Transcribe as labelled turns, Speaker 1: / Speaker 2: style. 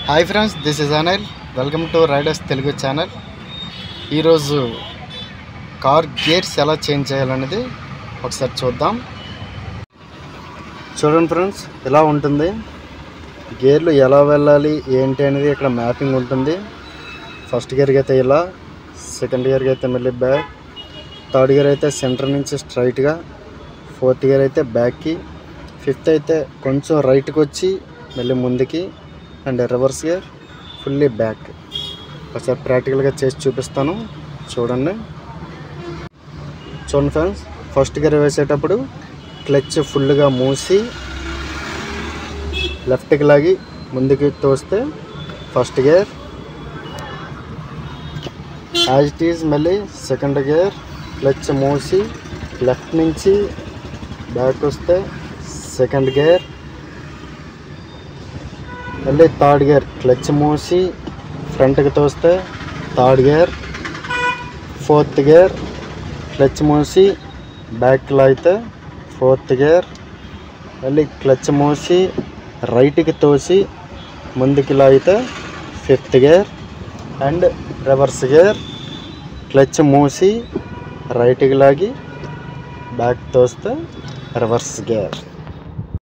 Speaker 1: Hi friends, this is Anil. Welcome to riders Telugu channel. ఈరోజు car gears ఎలా change చేయాలనేది ఒకసారి చూద్దాం. చూడండి ఫ్రెండ్స్, ఇలా ఉంటుంది. గేర్లు ఎలా వెళ్ళాలి ఏంటి అనేది ఇక్కడ మ్యాపింగ్ ఉంటుంది. ఫస్ట్ గేర్కి అయితే ఇలా, సెకండ్ గేర్కి అయితే మళ్ళీ బ్యాక్, థర్డ్ గేర్ అయితే సెంటర్ నుంచి స్ట్రైట్గా, ఫోర్త్ గేర్ అయితే బ్యాక్కి, ఫిఫ్త్ అయితే కొంచెం రైట్కి వచ్చి మళ్ళీ ముందుకి, and reverse gear fully back. ఒకసారి ప్రాక్టికల్గా చేసి చూపిస్తాను, చూడండి ఫ్రెండ్స్. ఫస్ట్ గేర్ వేసేటప్పుడు క్లచ్ ఫుల్గా మూసి లెఫ్ట్కి లాగి ముందుకి తోస్తే first gear, as it is. మళ్ళీ సెకండ్ గేర్ క్లచ్ మూసి లెఫ్ట్ నుంచి బ్యాక్ వస్తే సెకండ్ గేర్, మళ్ళీ థర్డ్ గేర్ క్లచ్ మూసి ఫ్రంట్కి తోస్తే third gear, fourth gear clutch మూసి బ్యాక్ లాగితే ఫోర్త్ గేర్, మళ్ళీ క్లచ్ మూసి రైట్కి తోసి ముందుకి లాగితే fifth gear, and reverse gear clutch మూసి రైట్కి లాగి బ్యాక్ తోస్తే రివర్స్ గేర్.